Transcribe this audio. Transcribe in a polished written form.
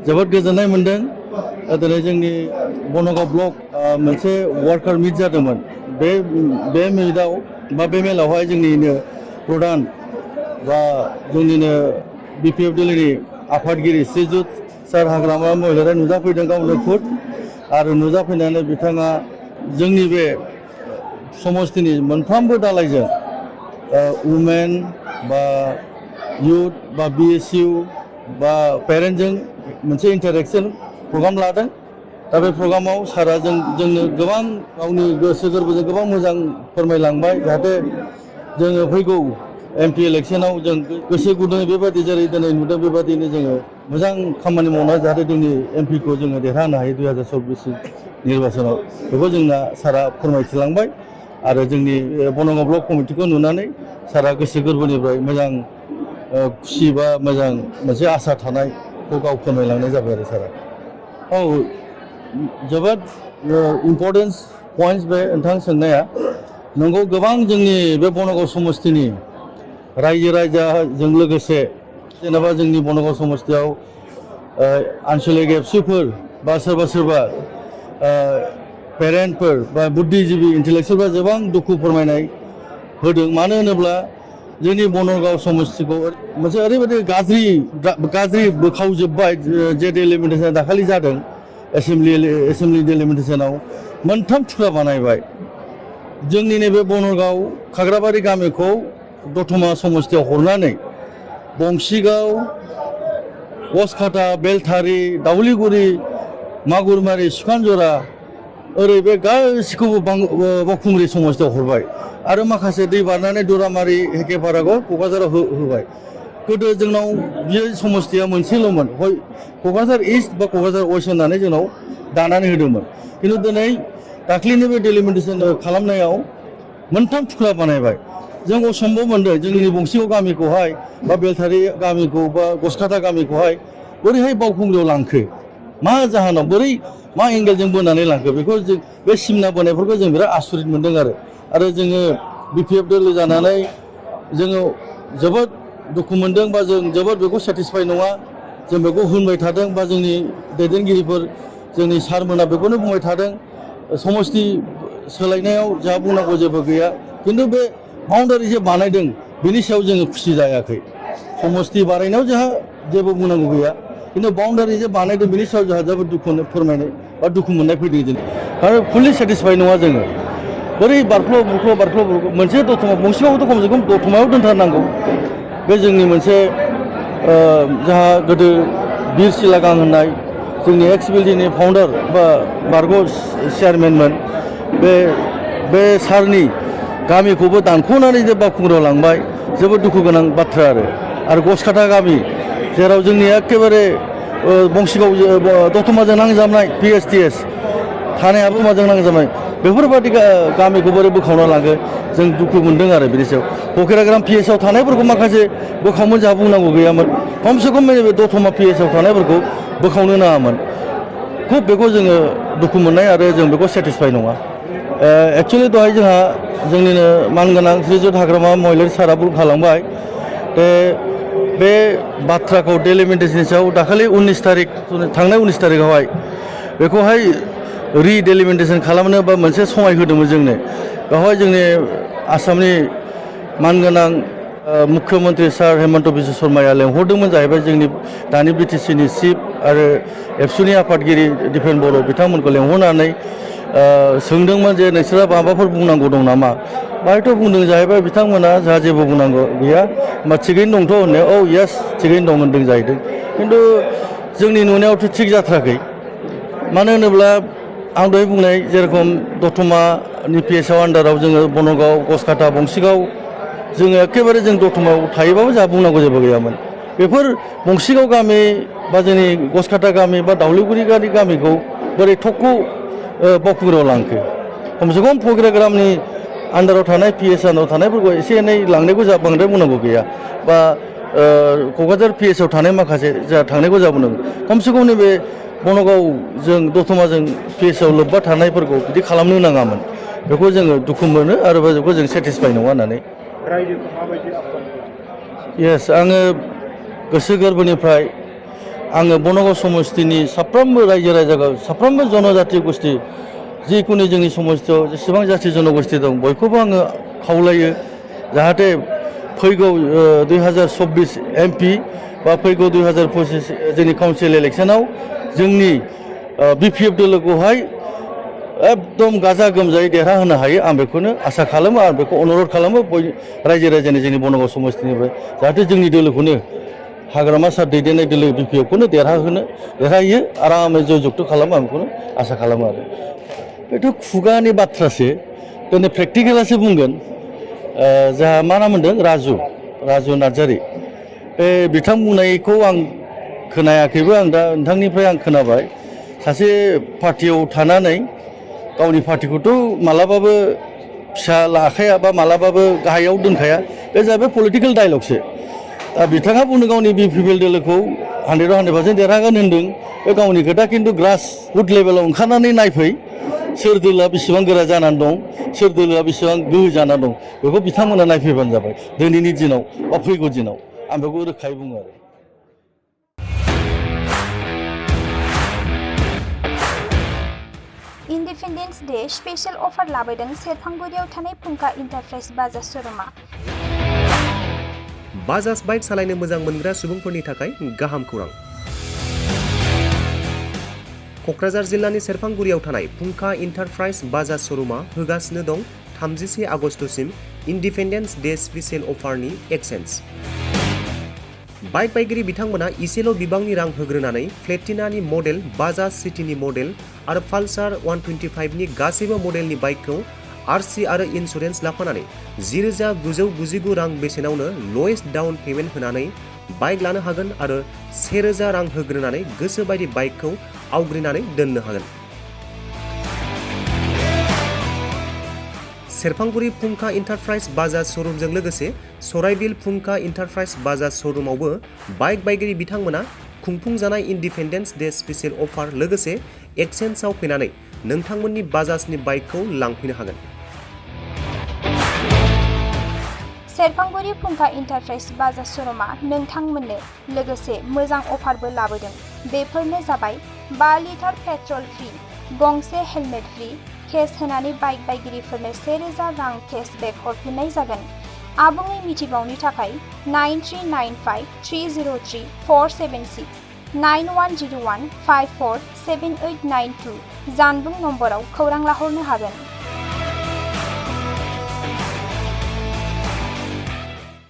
जोबोद गोजोननाय मोनदों दिनै जोंनि बनगाव ब्लक मोनसे वार्कार मिट जादोंमोन बे मिटआव बा बे मेलावहाय जोंनिनो प्रधान बा जोंनिनो बिपिएफ दिल्लीनि आफादगिरि श्रीजुत सार हाग्रामा महिलारा नुजाफैदों गावनो खुद आरो नुजाफैनानै बिथाङा जोंनि बे समस्तिनि मोनफ्रोमबो दालाइजों वुमेन बा युथ बा बिएसइउ बा पेरेन्टजों मोनसे इन्टारेक्शन प्रग्राम लादों दा बे प्रग्रामाव सारा जोंनो गोबां गावनि गोसो गोरबोजों गोबां मोजां फोरमायलांबाय जाहाथे जोङो फैगौ एमपि इलेक्शनाव जों गोसो गुदुङै बेबायदि जेरै दिनै नुदों बेबायदिनो जोङो मोजां खामानि मावना जाहाथे जोंनि एमपिखौ जोङो देरहानो हायो 2024 निर्बाचनाव बेखौ जोंना सारा फोरमायथिलांबाय आरो जोंनि बनगाव ब्लक कमिटिखौ नुनानै सारा गोसो गोरबोनिफ्राय मोजां खुसि बा मोजां मोनसे आसा थानायखौ गाव फोरमायलांनाय जाबाय आरो सारा औ जोबोद इम्पर्टेन्स पइन्टस बे नोंथां सोंनाया नंगौ गोबां जोंनि बे बनगाव समस्तिनि रायजो राजाजों लोगोसे जेनेबा जोंनि बनगाव समस्तियाव आन्चलिक एबसुफोर बा सोरबा पेरेन्टफोर बा बुद्धिजीबि इन्टेलेक्सुवेलफोरा गोबां दुखु फोरमायनाय होदों मानो होनोब्ला जोंनि बनगाव समस्तिखौ मोनसे ओरैबायदि गाज्रि बोखावजोब्बाय जे डेलिमिटेसन दाखालि जादों एसेम्बलि डेलिमिटेसनाव मोनथाम थुख्रा बानायबाय जोंनि नैबे बनगाव खाग्राबारि गामिखौ दतमा समस्तियाव हरनानै बंसिगाव गसखाथा बेलथारि दाउलिगुरि मागुरमारि सुखानजरा ओरै बे गासिखौबो बावखुंग्रि समस्तियाव हरबाय आरो माखासे दै बारनानै दुरामारि हेकेपाराखौ क'क्राझाराव होबाय गोदो जोंनाव बे समस्तिया मोनसेल'मोन क'क्राझार इस्ट बा क'क्राझार वेस्ट होननानै जोंनाव दानानै होदोंमोन खिन्थु दिनै दाख्लिनि बे डेलिमिटेसन खालामनायाव मोनथाम थुख्रा बानायबाय जों असम्भब मोनदों जोंनि बंसिगाव गामिखौहाय बा बेलथारि गामिखौ बा गसखाथा गामिखौहाय बोरैहाय बावखुंग्रियाव लांखो मा जाहोनाव बोरै मा एंगेलजों बोनानै लांखो बेखौ जों बे सिमना बोनायफोरखौ जों बिराद आसरित मोनदों आरो जोङो बिपिएफ दोलो जानानै जोङो जोबोद दुखु मोनदों बा जों जोबोद बेखौ सेटिसफाइ नङा जों बेखौ होनबाय थादों बा जोंनि दैदेनगिरिफोर जोंनि सारमोना बेखौनो बुंबाय थादों समस्ति सोलायनायाव जोंहा बुंनांगौ जेबो गैया खिन्थु बे बाउन्डारि जे बानायदों बेनि सायाव जोङो खुसि जायाखै समस्ति बानायनायाव जोंहा जेबो बुंनांगौ गैया खिन्थु बाउन्डारि जे बानायदों बेनि सायाव जोंहा जोबोद दुखु फोरमायनाय बा दुखु मोननाय फैदों जों आरो फुलि सेटिसफाइ नङा जोङो बोरै बारख्ल' मोनसे दतमा बंसिगावथ' खमसे खम दतमायाव दोनथारनांगौ बे जोंनि मोनसे जोंहा गोदो बिर सिलागां होननाय जोंनि एक्स बिल्डिंनि फाउन्डार बा बारग' चेयारमेनमोन बे सारनि गामिखौबो दानख'नानै जे बावखुंग्रियाव लांबाय जोबोद दुखु गोनां बाथ्रा आरो गसखाथा गामि जेराव जोंनि एखेबारे बंसिगाव दतमाजों नांजाबनाय पिएसटिएस थानायाबो माजों नांजाबनाय बेफोरबादि गामिखौ बोरै बोखावना लाङो जों दुखु मोनदों आरो बिनि सायाव फकिराग्राम पिएसआव थानायफोरखौ माखासे बोखावनो जोंहा बुंनांगौ गैयामोन खमसे खम बे दतमा पिएसआव थानायफोरखौ बोखावनो नाङामोन खुब बेखौ जोङो दुखु मोननाय आरो जों बेखौ सेटिसफाइ नङा एक्सुवेलि दहाय जोंहा जोंनिनो मानगोनां श्रीजुत हाग्रामा महिलारि सारा बुंखालांबाय बे बाथ्राखौ डेलिमिटेसननि सायाव दाखालि 19 तारिख थांनाय 19 तारिखआवहाय बेखौहाय रिडेलिमिटेसन खालामनो बा मोनसे समाय होदोंमोन जोंनो बेवहाय जोंनि आसामनि मानगोनां मुख्यमन्त्रि सार हेमन्त बिश्व शर्माया लेंहरदोंमोन जाहैबाय जोंनि दानि बिटिसिनि चिफ आरो एबसुनि आफादगिरि दिपेन बर' बिथांमोनखौ लेंहरनानै सोंदोंमोन जे नोंसोरा माबाफोर बुंनांगौ दं नामा बाहायथ' बुंदों जाहैबाय बिथांमोना जोंहा जेबो बुंनांगौ गैया होमबा थिगैनो दंथ' होननायाव औ येस थिगैनो दं होनदों जाहैदों खिन्थु जोंनि नुनायावथ' थिग जाथाराखै मानो होनोब्ला आं दहाय बुंनाय जेरखम दतमानि पिएसआव आन्डाराव जोङो बनगाव गसखाथा बंसिगाव जोङो एखेबारे जों दतमायाव थायोबाबो जोंहा बुंनांगौ जेबो गैयामोन बेफोर बंसिगाव गामि बा जोंनि गसखाथा गामि बा दाउलिगुरि गामिखौ बोरै थखखौ बावखुंग्रियाव लांखो खमसे खम फकिराग्रामनि आन्डाराव थानाय पिएसआव थानायफोरखौ एसे एनै लांनायखौ जोंहा बांद्राय बुंनांगौ गैया बा क'क्राझार पिएसआव थानाय माखासे जोंहा थांनायखौ जोंहा बुंनांगौ खमसे खम नैबे बनगावजों दतमाजों पिएसआव लोब्बा थानायफोरखौ बिदि खालामनो नाङामोन बेखौ जोङो दुखु मोनो आरो बेखौ जों सेटिसफाइ नङा होननानै येस आङो गोसो गोरबोनिफ्राय आङो बनगाव समस्तिनि साफ्रोमबो रायजो राजाखौ साफ्रोमबो जनजाति गोष्ठी जिखुनु जोंनि समस्तियाव जेसेबां जाथि जनगोष्ठी दं बयखौबो आङो खावलायो जाहाथे फैगौ 2024 MP बा फैगौ 2025 जोंनि काउन्सिल इलेक्सनाव जोंनि BPF दोलोखौहाय एकदम गाजा गोमजायै देरहाहोनो हायो आं बेखौनो आसा खालामो आरो बेखौ अनुरद खालामो रायजो राजानि जोंनि बनगाव समस्तिनिफ्राय जाहाथे जोंनि दोलोखौनो हाग्रामा सार दैदेननाय दोलो BPF-खौनो देरहायो आरामै जयजुक्त खालामो आं बेखौनो आसा खालामो आरो बेथ' खुगानि बाथ्रासो दिनै प्रेक्टिकेलासो बुंगोन जोंहा मा नाम होनदों राजु नार्जारि बे बिथां बुंनायखौ आं खोनायाखैबो आं दा नोंथांनिफ्राय आं खोनाबाय सासे पार्टियाव थानानै गावनि पार्टिखौथ' मालाबाबो फिसा लाखाया बा मालाबाबो गाहायाव दोनखाया बे जाबाय पलिटिकेल डायलगसो दा बिथाङा बुंदों गावनि BPF दोलोखौ 100% देरहागोन होनदों बे गावनि खोथा खिन्थु ग्रास रुट लेभेलाव ओंखारनानै नायफै सोर दोलोआ बेसेबां गोरा जानानै दं सोर दोलोआ बेसेबां गोहो जानानै दं बेखौ बिथांमोना नायफैबानो जाबाय दिनैनि दिनाव बा फैगौ दिनाव आं बेखौ रोखायै बुङो आरो इन्डिपेन्डेन्स डे स्पेशल अफार लाबोदों सेरफांगुरियाव थानाय फुंखा इन्टारप्राइज बाजाज श'रुमा बाजाज बाइक सालायनो मोजां मोनग्रा सुबुंफोरनि थाखाय गाहाम खौरां क'क्राझार जिल्लानि सेरफांगुरियाव थानाय फुंखा इन्टारप्राइज बाजाज श'रुमा होगासिनो दं 31 आगस्तसिम इन्डिपेन्डेन्स डे स्पेशल अफारनि एक्सेन्ज बाइक बायगिरि बिथांमोना इसेल' बिबांनि रां होग्रोनानै प्लेटिनानि मडेल बाजाज सिटीनि मडेल आरो पालसार 125नि गासैबो मडेलनि बाइकखौ RC आरो इन्सुरेन्स लाफानानै 10,999 रां बेसेनावनो लवेस्ट डाउन पेमेन्ट होनानै बाइक लानो हागोन आरो 1,000 रां होग्रोनानै गोसोबायदि बाइकखौ आवग्रिनानै दोननो हागोन। सेरफांगुरि फुंखा इन्टारप्राइज बाजाज श'रुमजों लोगोसे सराइबिल फुंखा इन्टारप्राइज बाजाज श'रुमावबो बाइक बायगिरि बिथांमोना खुंफुंजानाय इन्डिपेन्डेन्स डे स्पेशल अफार लोगोसे एक्सेन्जआव फैनानै नोंथांमोननि बाजाजनि बाइकखौ लांफैनो हागोन। सेरफांगुरि फुंखा इन्टारप्राइज बाजाज श'रुमा नोंथांमोननो लोगोसे मोजां अफारबो लाबोदों बेफोरनो जाबाय 5 लिटार पेट्रल फ्रि गंसे हेलमेट फ्रि केस होनानै बाइक बायगिरिफोरनो 1,000 रां केसबेक हरफिननाय जागोन आबुङै मिथिबावनो थाखाय 9395303476 9101547892 जानबुं नम्बराव खौरां लाहरनो हागोन।